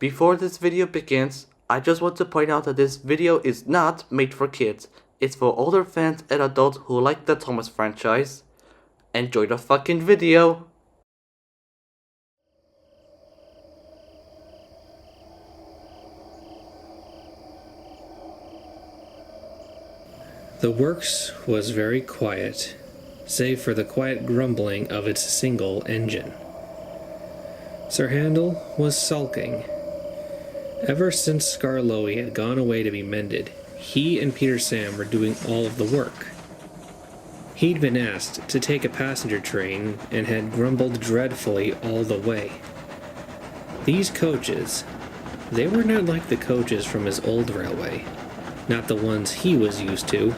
Before this video begins, I just want to point out that this video is not made for kids. It's for older fans and adults who like the Thomas franchise. Enjoy the fucking video! The works was very quiet, save for the quiet grumbling of its single engine. Sir Handel was sulking. Ever since Skarloey had gone away to be mended, he and Peter Sam were doing all of the work. He'd been asked to take a passenger train and had grumbled dreadfully all the way. These coaches, they were not like the coaches from his old railway, not the ones he was used to.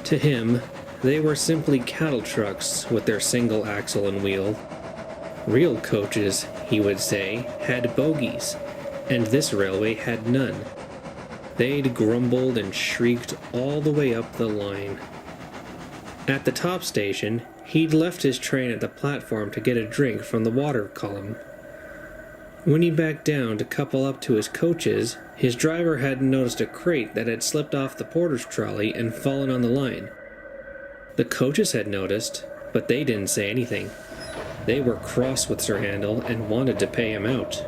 To him, they were simply cattle trucks with their single axle and wheel. Real coaches, he would say, had bogies, and this railway had none. They'd grumbled and shrieked all the way up the line. At the top station, he'd left his train at the platform to get a drink from the water column. When he backed down to couple up to his coaches, his driver hadn't noticed a crate that had slipped off the porter's trolley and fallen on the line. The coaches had noticed, but they didn't say anything. They were cross with Sir Handel and wanted to pay him out.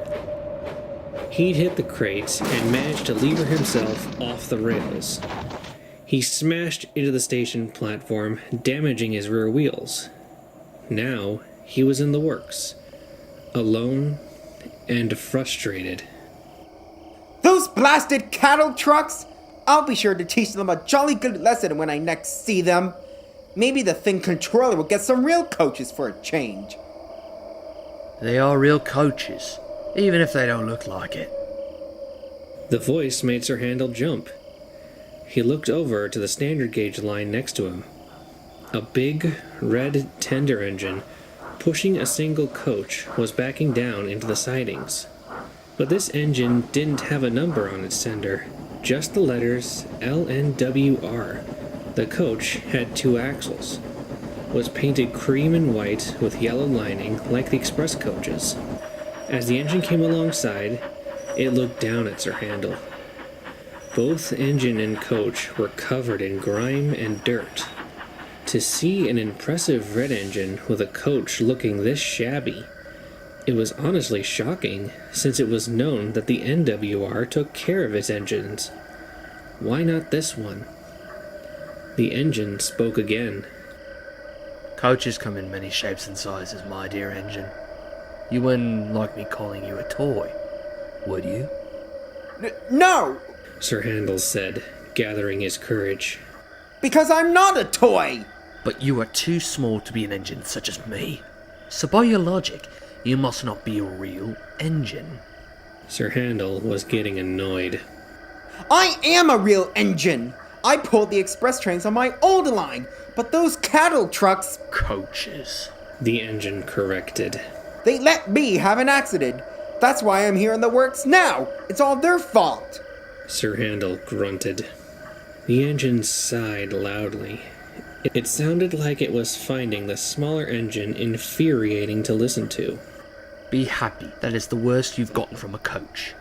He'd hit the crate and managed to lever himself off the rails. He smashed into the station platform, damaging his rear wheels. Now he was in the works, alone and frustrated. Those blasted cattle trucks! I'll be sure to teach them a jolly good lesson when I next see them. Maybe the thing controller will get some real coaches for a change. They are real coaches, even if they don't look like it. The voice made Sir Handel jump. He looked over to the standard gauge line next to him. A big, red tender engine, pushing a single coach, was backing down into the sidings. But this engine didn't have a number on its tender, just the letters LNWR. The coach had two axles, was painted cream and white with yellow lining like the express coaches. As the engine came alongside, it looked down at Sir Handel. Both engine and coach were covered in grime and dirt. To see an impressive red engine with a coach looking this shabby, it was honestly shocking, since it was known that the NWR took care of its engines. Why not this one? The engine spoke again. Coaches come in many shapes and sizes, my dear engine. You wouldn't like me calling you a toy, would you? No! Sir Handel said, gathering his courage. Because I'm not a toy! But you are too small to be an engine such as me. So by your logic, you must not be a real engine. Sir Handel was getting annoyed. I am a real engine! I pulled the express trains on my old line, but those cattle trucks... Coaches. The engine corrected. They let me have an accident. That's why I'm here in the works now. It's all their fault. Sir Handel grunted. The engine sighed loudly. It sounded like it was finding the smaller engine infuriating to listen to. Be happy that is the worst you've gotten from a coach.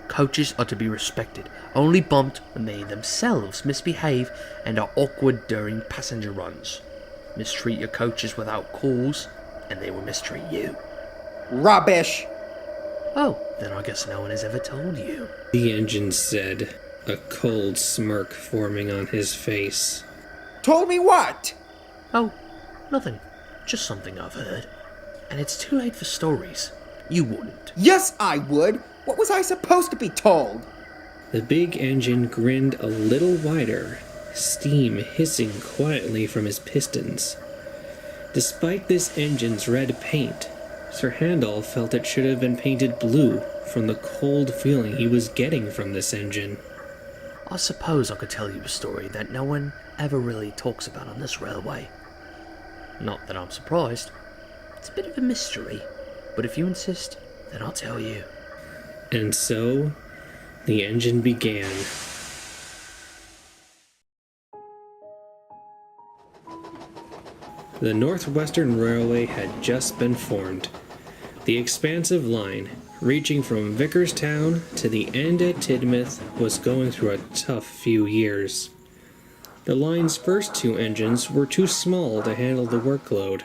Coaches are to be respected, only bumped when they themselves misbehave and are awkward during passenger runs. Mistreat your coaches without cause, and they will mistreat you. Rubbish! Oh, then I guess no one has ever told you. The engine said, a cold smirk forming on his face. Told me what? Oh, nothing. Just something I've heard. And it's too late for stories. You wouldn't. Yes, I would. What was I supposed to be told? The big engine grinned a little wider, steam hissing quietly from his pistons. Despite this engine's red paint, Sir Handel felt it should have been painted blue from the cold feeling he was getting from this engine. I suppose I could tell you a story that no one ever really talks about on this railway. Not that I'm surprised. It's a bit of a mystery, but if you insist, then I'll tell you. And so, the engine began. The Northwestern Railway had just been formed. The expansive line, reaching from Vickerstown to the end at Tidmouth, was going through a tough few years. The line's first 2 engines were too small to handle the workload.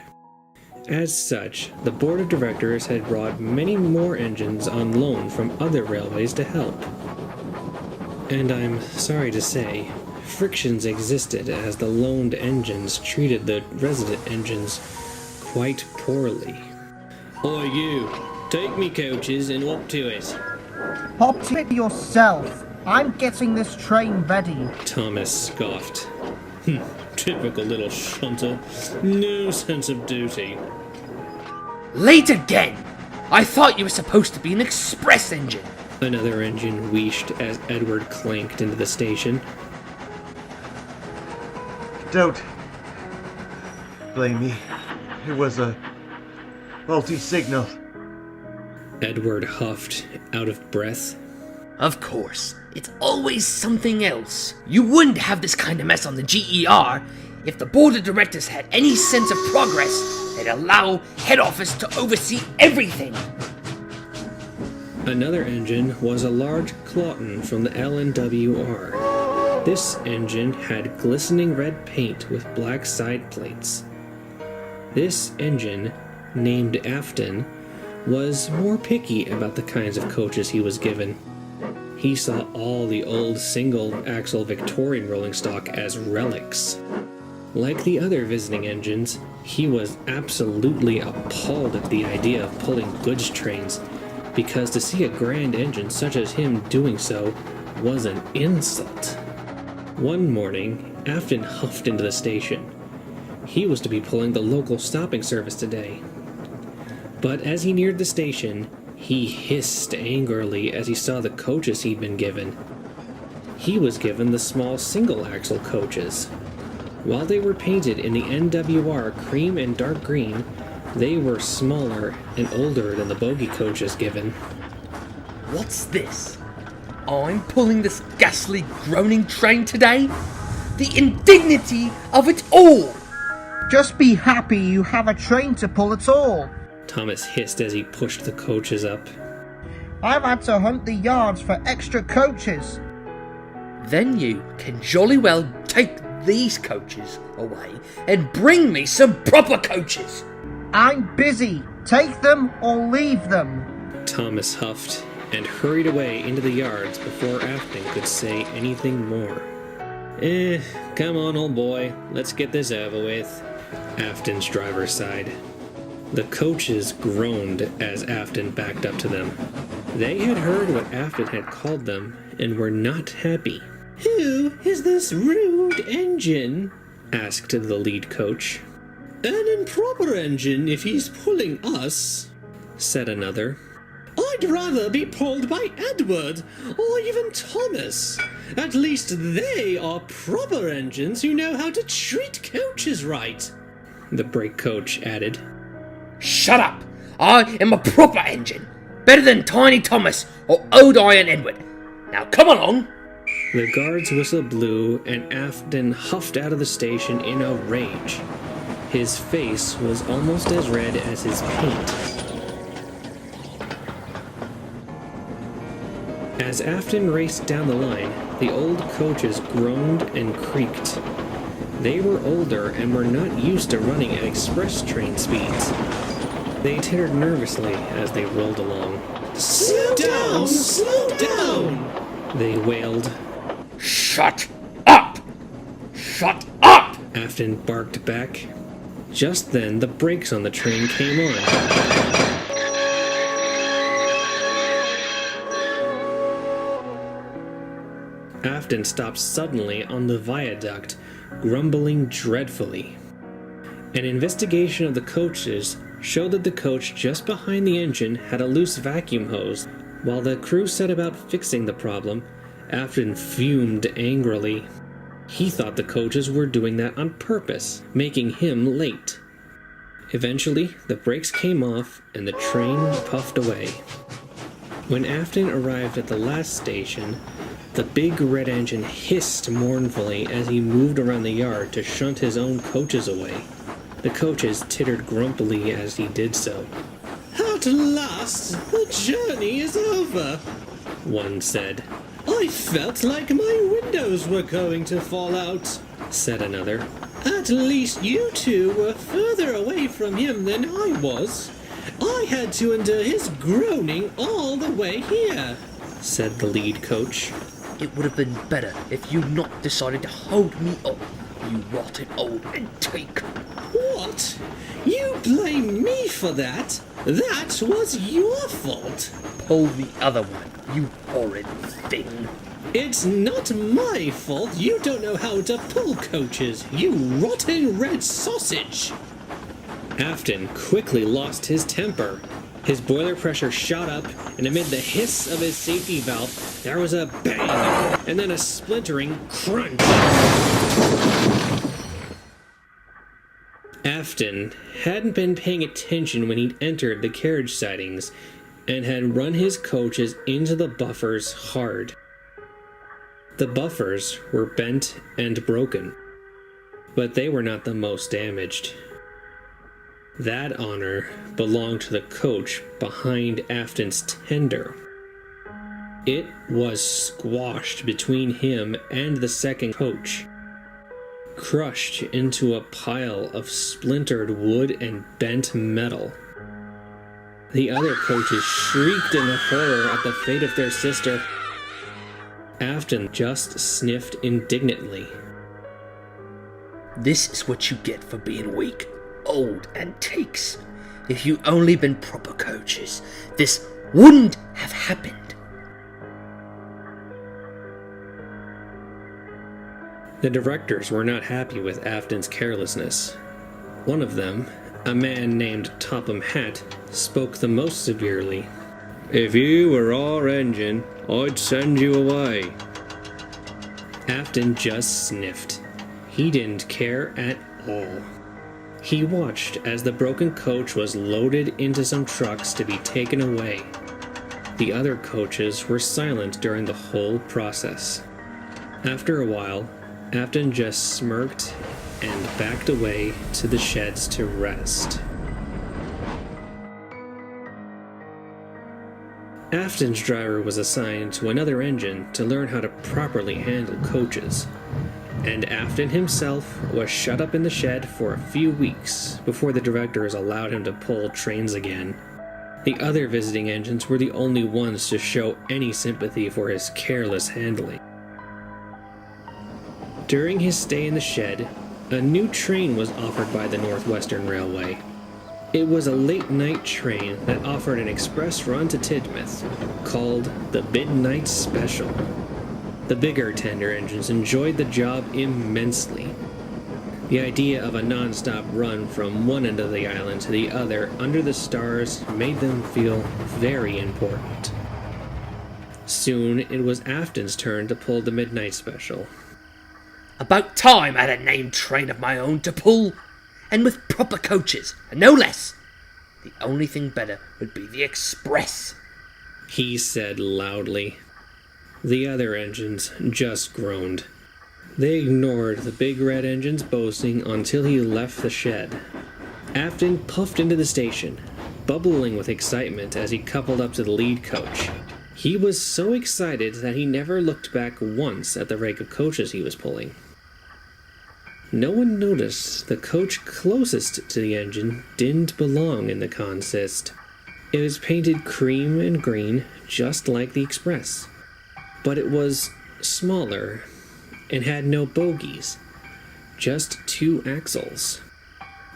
As such, the board of directors had brought many more engines on loan from other railways to help. And I'm sorry to say, frictions existed as the loaned engines treated the resident engines quite poorly. Oi you, take me coaches and up to it. Hop to it yourself. I'm getting this train ready. Thomas scoffed. Typical little shunter. No sense of duty. Late again! I thought you were supposed to be an express engine. Another engine wheeshed as Edward clanked into the station. Don't blame me. It was a faulty signal. Edward huffed, out of breath. Of course, it's always something else. You wouldn't have this kind of mess on the GER if the board of directors had any sense of progress. They'd allow head office to oversee everything. Another engine was a large Clawton from the LNWR. This engine had glistening red paint with black side plates. This engine, named Afton, was more picky about the kinds of coaches he was given. He saw all the old single-axle Victorian rolling stock as relics. Like the other visiting engines, he was absolutely appalled at the idea of pulling goods trains, because to see a grand engine such as him doing so was an insult. One morning, Afton huffed into the station. He was to be pulling the local stopping service today. But as he neared the station, he hissed angrily as he saw the coaches he'd been given. He was given the small single-axle coaches. While they were painted in the NWR cream and dark green, they were smaller and older than the bogie coaches given. What's this? I'm pulling this ghastly groaning train today? The indignity of it all! Just be happy you have a train to pull at all. Thomas hissed as he pushed the coaches up. I've had to hunt the yards for extra coaches. Then you can jolly well take these coaches away and bring me some proper coaches. I'm busy. Take them or leave them. Thomas huffed and hurried away into the yards before Afton could say anything more. Come on, old boy. Let's get this over with. Afton's driver sighed. The coaches groaned as Afton backed up to them. They had heard what Afton had called them and were not happy. "Who is this rude engine?" asked the lead coach. "An improper engine if he's pulling us," said another. "I'd rather be pulled by Edward or even Thomas. At least they are proper engines who know how to treat coaches right," the brake coach added. Shut up! I am a proper engine. Better than Tiny Thomas or Old Iron Edward. Now come along! The guard's whistle blew and Afton huffed out of the station in a rage. His face was almost as red as his paint. As Afton raced down the line, the old coaches groaned and creaked. They were older and were not used to running at express train speeds. They tittered nervously as they rolled along. "Slow down! Slow down!" they wailed. Shut up! Shut up! Afton barked back. Just then, the brakes on the train came on. Afton stopped suddenly on the viaduct, grumbling dreadfully. An investigation of the coaches showed that the coach just behind the engine had a loose vacuum hose. While the crew set about fixing the problem, Afton fumed angrily. He thought the coaches were doing that on purpose, making him late. Eventually, the brakes came off and the train puffed away. When Afton arrived at the last station, the big red engine hissed mournfully as he moved around the yard to shunt his own coaches away. The coaches tittered grumpily as he did so. "How At last, the journey is over, one said. I felt like my windows were going to fall out, said another. At least you two were further away from him than I was. I had to endure his groaning all the way here, said the lead coach. It would have been better if you'd not decided to hold me up, you rotten old antique. What? You blame me for that? That was your fault. Pull the other one, you horrid thing. It's not my fault you don't know how to pull coaches, you rotten red sausage. Afton quickly lost his temper. His boiler pressure shot up, and amid the hiss of his safety valve, there was a bang, and then a splintering crunch. Afton hadn't been paying attention when he'd entered the carriage sidings, and had run his coaches into the buffers hard. The buffers were bent and broken, but they were not the most damaged. That honor belonged to the coach behind Afton's tender. It was squashed between him and the second coach, crushed into a pile of splintered wood and bent metal. The other coaches shrieked in horror at the fate of their sister. Afton just sniffed indignantly. This is what you get for being weak, old antiques. If you only been proper coaches, this wouldn't have happened. The directors were not happy with Afton's carelessness. One of them, a man named Topham Hatt, spoke the most severely. If you were our engine, I'd send you away. Afton just sniffed. He didn't care at all. He watched as the broken coach was loaded into some trucks to be taken away. The other coaches were silent during the whole process. After a while, Afton just smirked and backed away to the sheds to rest. Afton's driver was assigned to another engine to learn how to properly handle coaches, and Afton himself was shut up in the shed for a few weeks before the directors allowed him to pull trains again. The other visiting engines were the only ones to show any sympathy for his careless handling. During his stay in the shed, a new train was offered by the Northwestern Railway. It was a late-night train that offered an express run to Tidmouth, called the Midnight Special. The bigger tender engines enjoyed the job immensely. The idea of a non-stop run from one end of the island to the other under the stars made them feel very important. Soon it was Afton's turn to pull the Midnight Special. About time I had a named train of my own to pull, and with proper coaches, and no less. The only thing better would be the express, he said loudly. The other engines just groaned. They ignored the big red engine's boasting until he left the shed. Afton puffed into the station, bubbling with excitement as he coupled up to the lead coach. He was so excited that he never looked back once at the rake of coaches he was pulling. No one noticed the coach closest to the engine didn't belong in the consist. It was painted cream and green, just like the Express. But it was smaller and had no bogies, just 2 axles.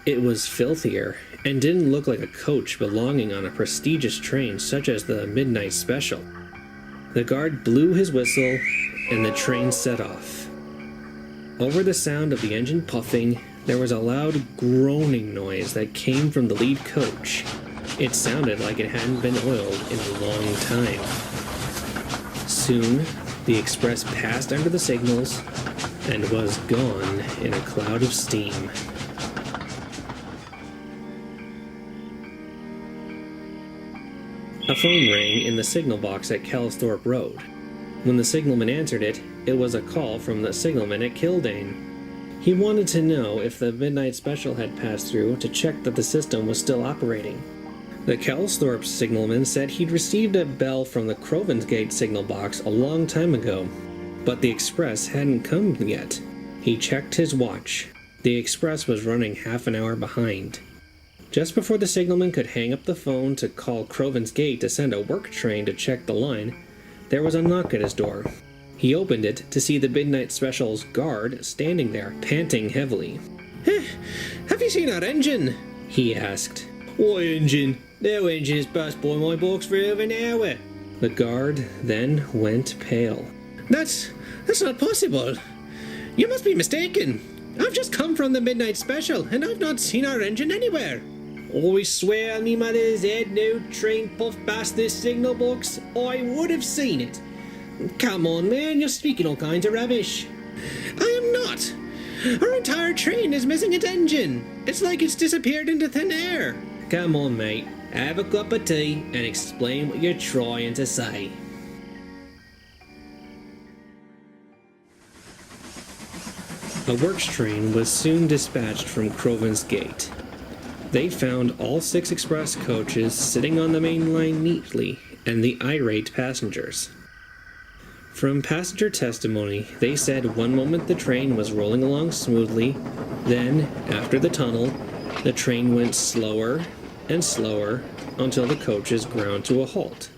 It was filthier and didn't look like a coach belonging on a prestigious train such as the Midnight Special. The guard blew his whistle and the train set off. Over the sound of the engine puffing, there was a loud groaning noise that came from the lead coach. It sounded like it hadn't been oiled in a long time. Soon, the express passed under the signals and was gone in a cloud of steam. A phone rang in the signal box at Kelsthorpe Road. When the signalman answered it, it was a call from the signalman at Kildane. He wanted to know if the Midnight Special had passed through to check that the system was still operating. The Kelsthorpe signalman said he'd received a bell from the Crovansgate signal box a long time ago, but the express hadn't come yet. He checked his watch. The express was running half an hour behind. Just before the signalman could hang up the phone to call Crovansgate to send a work train to check the line, there was a knock at his door. He opened it to see the Midnight Special's guard standing there, panting heavily. "Have you seen our engine?" he asked. "What engine? No engine has passed by my box for over an hour." The guard then went pale. That's not possible. You must be mistaken. I've just come from the Midnight Special, and I've not seen our engine anywhere. I swear on me mother's head, no train puffed past this signal box. I would have seen it. Come on, man, you're speaking all kinds of rubbish. I am not. Our entire train is missing its engine. It's like it's disappeared into thin air. Come on, mate. Have a cup of tea and explain what you're trying to say. A works train was soon dispatched from Crovansgate. They found all 6 express coaches sitting on the main line neatly, and the irate passengers. From passenger testimony, they said one moment the train was rolling along smoothly, then, after the tunnel, the train went slower and slower until the coaches ground to a halt.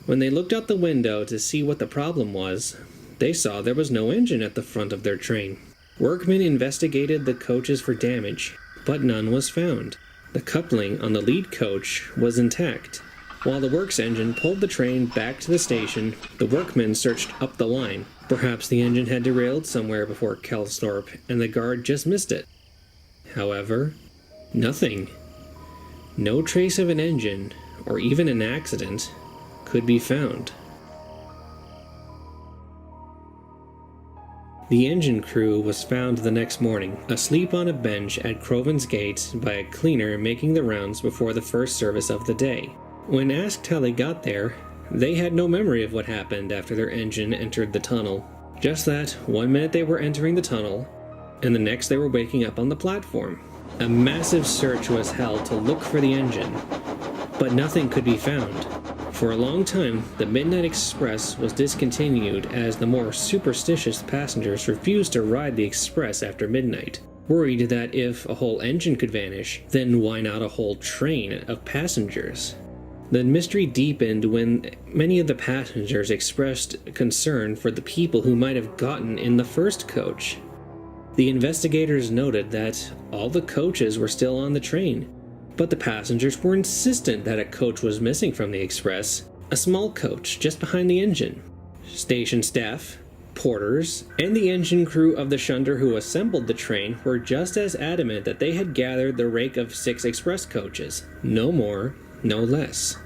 When they looked out the window to see what the problem was, they saw there was no engine at the front of their train. Workmen investigated the coaches for damage, but none was found. The coupling on the lead coach was intact. While the works engine pulled the train back to the station, the workmen searched up the line. Perhaps the engine had derailed somewhere before Kelsthorpe, and the guard just missed it. However, nothing. No trace of an engine, or even an accident, could be found. The engine crew was found the next morning, asleep on a bench at Crovansgate by a cleaner making the rounds before the first service of the day. When asked how they got there, they had no memory of what happened after their engine entered the tunnel. Just that, one minute they were entering the tunnel, and the next they were waking up on the platform. A massive search was held to look for the engine, but nothing could be found. For a long time, the Midnight Express was discontinued as the more superstitious passengers refused to ride the express after midnight, worried that if a whole engine could vanish, then why not a whole train of passengers? The mystery deepened when many of the passengers expressed concern for the people who might have gotten in the first coach. The investigators noted that all the coaches were still on the train, but the passengers were insistent that a coach was missing from the express, a small coach just behind the engine. Station staff, porters, and the engine crew of the Shunter who assembled the train were just as adamant that they had gathered the rake of 6 express coaches, no more, no less.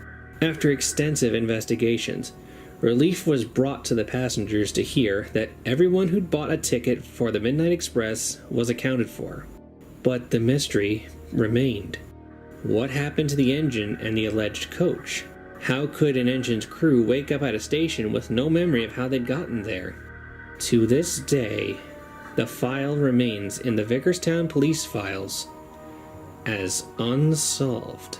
After extensive investigations, relief was brought to the passengers to hear that everyone who'd bought a ticket for the Midnight Express was accounted for. But the mystery remained. What happened to the engine and the alleged coach? How could an engine's crew wake up at a station with no memory of how they'd gotten there? To this day, the file remains in the Vickerstown police files as unsolved.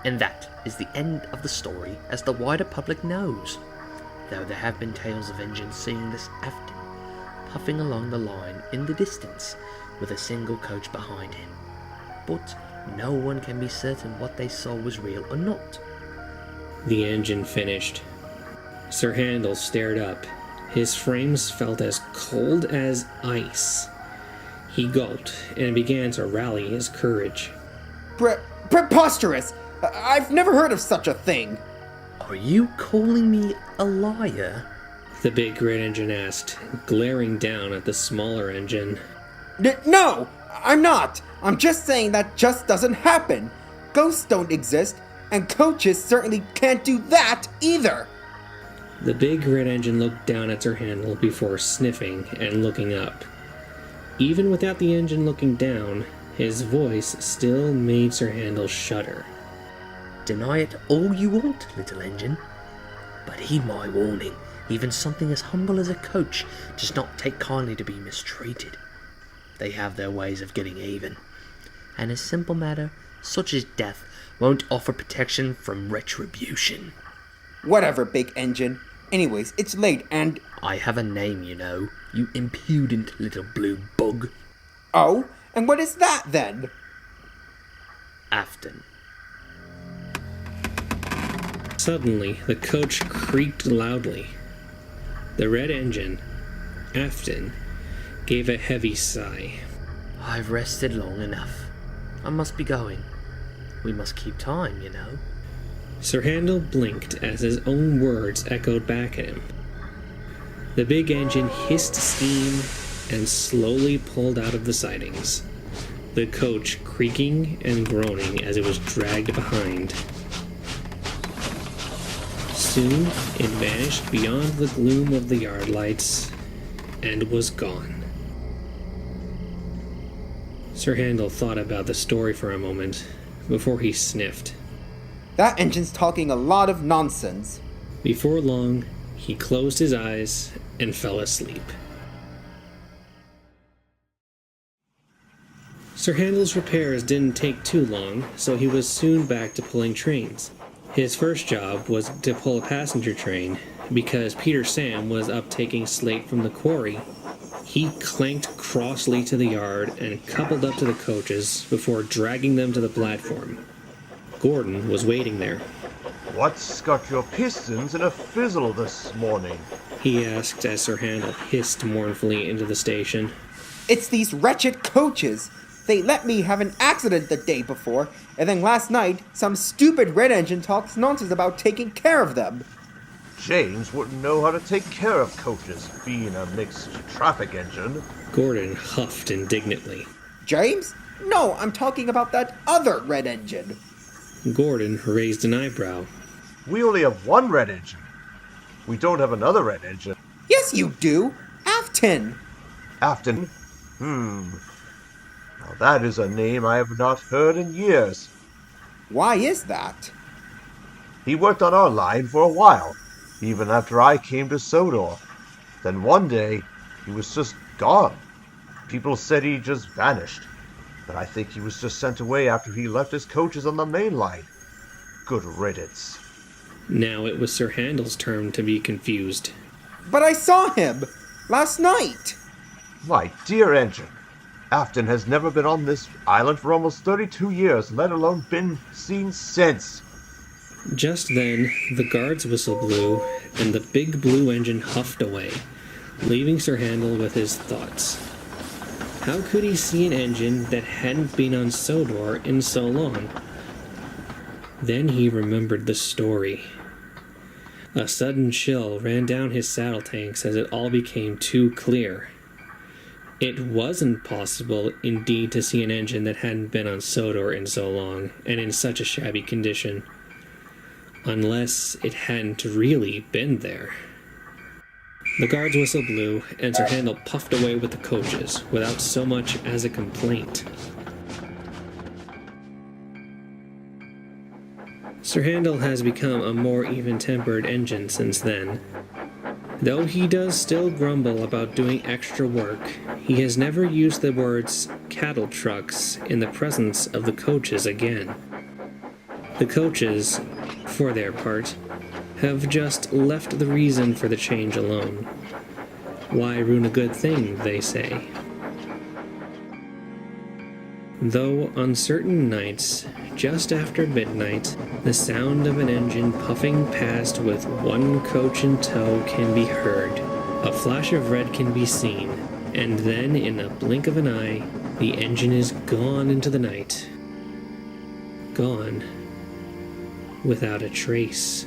And that is the end of the story as the wider public knows, though there have been tales of engines seeing this often, puffing along the line in the distance with a single coach behind him. But no one can be certain what they saw was real or not. The engine finished. Sir Handel stared up. His frames felt as cold as ice. He gulped and began to rally his courage. Preposterous! I've never heard of such a thing. Are you calling me a liar? The big red engine asked, glaring down at the smaller engine. No, I'm not. I'm just saying that just doesn't happen. Ghosts don't exist, and coaches certainly can't do that either. The big red engine looked down at Sir Handel before sniffing and looking up. Even without the engine looking down, his voice still made Sir Handel shudder. Deny it all you want, little engine. But heed my warning. Even something as humble as a coach does not take kindly to be mistreated. They have their ways of getting even. And a simple matter, such as death, won't offer protection from retribution. Whatever, Big Engine. Anyways, it's late and... I have a name, you know, you impudent little blue bug. Oh? And what is that, then? Afton. Suddenly, the coach creaked loudly. The red engine, Afton, gave a heavy sigh. I've rested long enough. I must be going. We must keep time, you know. Sir Handel blinked as his own words echoed back at him. The big engine hissed steam and slowly pulled out of the sidings, the coach creaking and groaning as it was dragged behind. Soon it vanished beyond the gloom of the yard lights and was gone. Sir Handel thought about the story for a moment before he sniffed. That engine's talking a lot of nonsense. Before long, he closed his eyes and fell asleep. Sir Handel's repairs didn't take too long, so he was soon back to pulling trains. His first job was to pull a passenger train, because Peter Sam was up taking slate from the quarry. He clanked crossly to the yard and coupled up to the coaches before dragging them to the platform. Gordon was waiting there. What's got your pistons in a fizzle this morning? He asked as Sir Handel hissed mournfully into the station. It's these wretched coaches. They let me have an accident the day before, and then last night, some stupid red engine talks nonsense about taking care of them. James wouldn't know how to take care of coaches, being a mixed traffic engine. Gordon huffed indignantly. James? No, I'm talking about that other red engine. Gordon raised an eyebrow. We only have one red engine. We don't have another red engine. Yes, you do. Afton. Afton? Now that is a name I have not heard in years. Why is that? He worked on our line for a while, even after I came to Sodor. Then one day, he was just gone. People said he just vanished, but I think he was just sent away after he left his coaches on the main line. Good riddance. Now it was Sir Handel's turn to be confused. But I saw him last night. My dear engine, Afton has never been on this island for almost 32 years, let alone been seen since. Just then, the guard's whistle blew, and the big blue engine huffed away, leaving Sir Handel with his thoughts. How could he see an engine that hadn't been on Sodor in so long? Then he remembered the story. A sudden chill ran down his saddle tanks as it all became too clear. It wasn't possible, indeed, to see an engine that hadn't been on Sodor in so long, and in such a shabby condition. Unless it hadn't really been there. The guard's whistle blew, and Sir Handel puffed away with the coaches, without so much as a complaint. Sir Handel has become a more even-tempered engine since then. Though he does still grumble about doing extra work, he has never used the words cattle trucks in the presence of the coaches again. The coaches, for their part, have just left the reason for the change alone. Why ruin a good thing, they say. Though on certain nights, just after midnight, the sound of an engine puffing past with one coach in tow can be heard. A flash of red can be seen, and then in a blink of an eye, the engine is gone into the night. Gone without a trace.